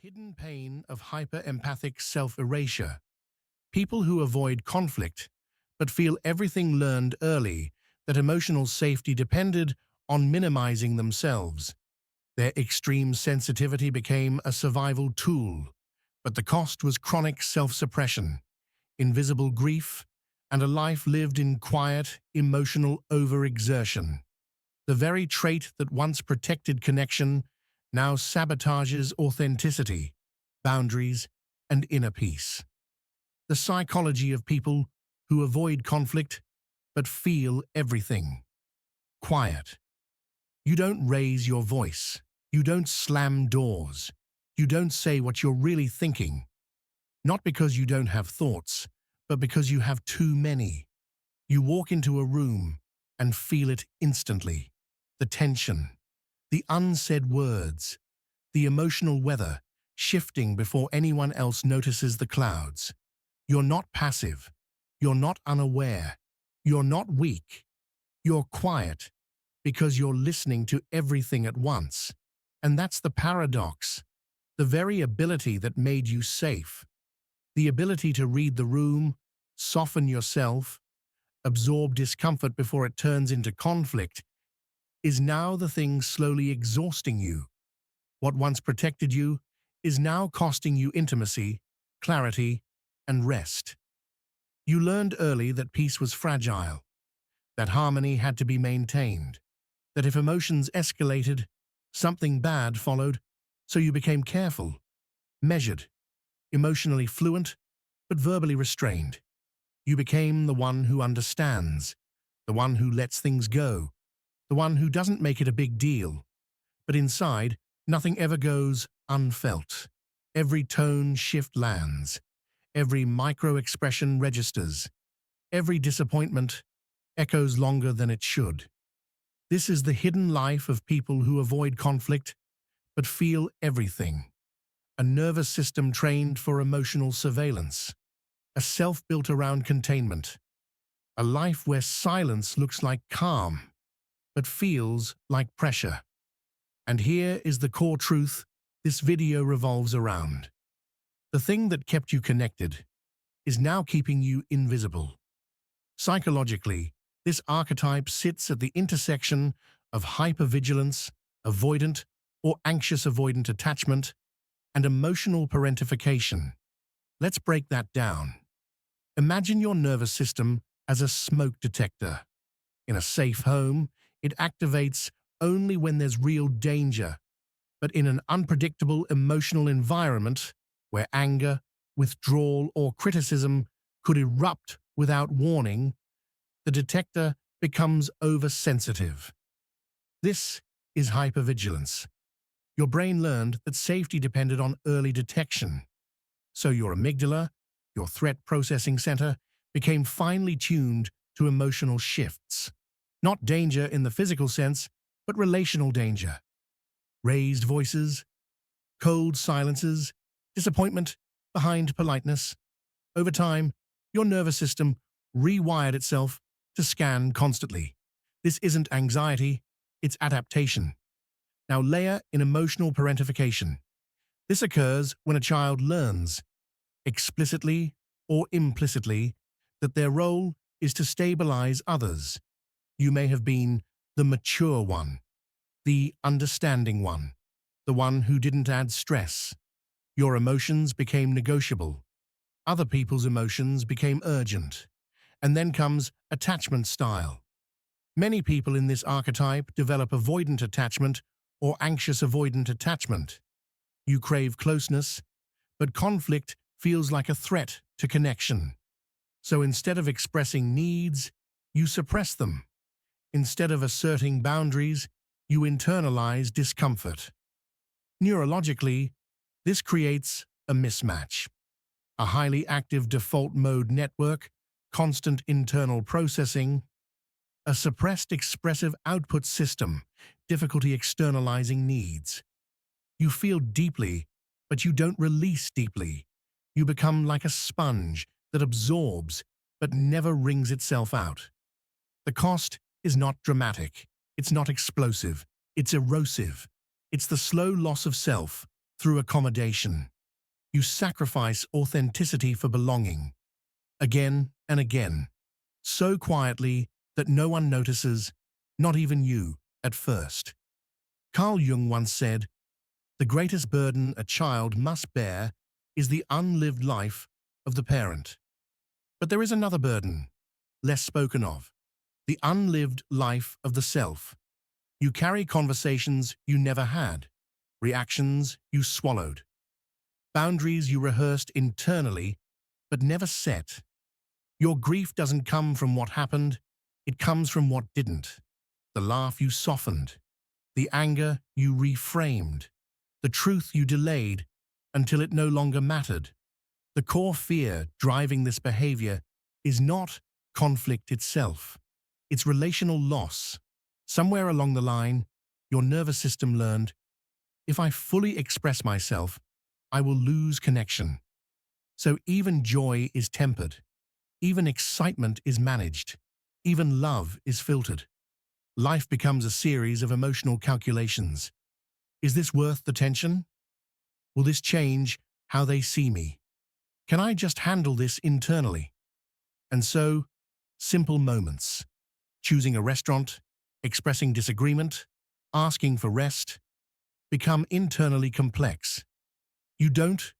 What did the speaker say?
hidden pain of hyper-empathic self-erasure. People who avoid conflict but feel everything learned early that emotional safety depended on minimizing themselves. Their extreme sensitivity became a survival tool, but the cost was chronic self-suppression, invisible grief, and a life lived in quiet, emotional overexertion. The very trait that once protected connection now sabotages authenticity, boundaries, and inner peace. The psychology of people who avoid conflict but feel everything. Quiet. You don't raise your voice. You don't slam doors. You don't say what you're really thinking. Not because you don't have thoughts, but because you have too many. You walk into a room and feel it instantly. The tension, the unsaid words, the emotional weather shifting before anyone else notices the clouds. You're not passive. You're not unaware. You're not weak. You're quiet because you're listening to everything at once. And that's the paradox. The very ability that made you safe. The ability to read the room, soften yourself, absorb discomfort before it turns into conflict, is now the thing slowly exhausting you. What once protected you is now costing you intimacy, clarity, and rest. You learned early that peace was fragile, that harmony had to be maintained, that if emotions escalated, something bad followed, so you became careful, measured, emotionally fluent, but verbally restrained. You became the one who understands, the one who lets things go, the one who doesn't make it a big deal. But inside, nothing ever goes unfelt. Every tone shift lands. Every micro-expression registers. Every disappointment echoes longer than it should. This is the hidden life of people who avoid conflict but feel everything. A nervous system trained for emotional surveillance. A self built around containment. A life where silence looks like calm but feels like pressure. And here is the core truth this video revolves around. The thing that kept you connected is now keeping you invisible. Psychologically, this archetype sits at the intersection of hypervigilance, avoidant or anxious avoidant attachment, and emotional parentification. Let's break that down. Imagine your nervous system as a smoke detector. In a safe home, it activates only when there's real danger, but in an unpredictable emotional environment where anger, withdrawal, or criticism could erupt without warning, the detector becomes oversensitive. This is hypervigilance. Your brain learned that safety depended on early detection, so your amygdala, your threat processing center, became finely tuned to emotional shifts. Not danger in the physical sense, but relational danger. Raised voices, cold silences, disappointment behind politeness. Over time, your nervous system rewired itself to scan constantly. This isn't anxiety, it's adaptation. Now layer in emotional parentification. This occurs when a child learns, explicitly or implicitly, that their role is to stabilize others. You may have been the mature one, the understanding one, the one who didn't add stress. Your emotions became negotiable. Other people's emotions became urgent. And then comes attachment style. Many people in this archetype develop avoidant attachment or anxious avoidant attachment. You crave closeness, but conflict feels like a threat to connection. So instead of expressing needs, you suppress them. Instead of asserting boundaries, you internalize discomfort. Neurologically, this creates a mismatch. A highly active default mode network, constant internal processing, a suppressed expressive output system, difficulty externalizing needs. You feel deeply, but you don't release deeply. You become like a sponge that absorbs but never wrings itself out. The cost is not dramatic. It's not explosive. It's erosive. It's the slow loss of self, through accommodation. You sacrifice authenticity for belonging, again and again, so quietly that no one notices, not even you, at first. Carl Jung once said, "The greatest burden a child must bear is the unlived life of the parent." But there is another burden, less spoken of, the unlived life of the self. You carry conversations you never had, reactions you swallowed, boundaries you rehearsed internally but never set. Your grief doesn't come from what happened, it comes from what didn't. The laugh you softened, the anger you reframed, the truth you delayed until it no longer mattered. The core fear driving this behavior is not conflict itself. It's relational loss. Somewhere along the line, your nervous system learned, if I fully express myself, I will lose connection. So even joy is tempered. Even excitement is managed. Even love is filtered. Life becomes a series of emotional calculations. Is this worth the tension? Will this change how they see me? Can I just handle this internally? And so, simple moments. Choosing a restaurant, expressing disagreement, asking for rest, become internally complex. You don't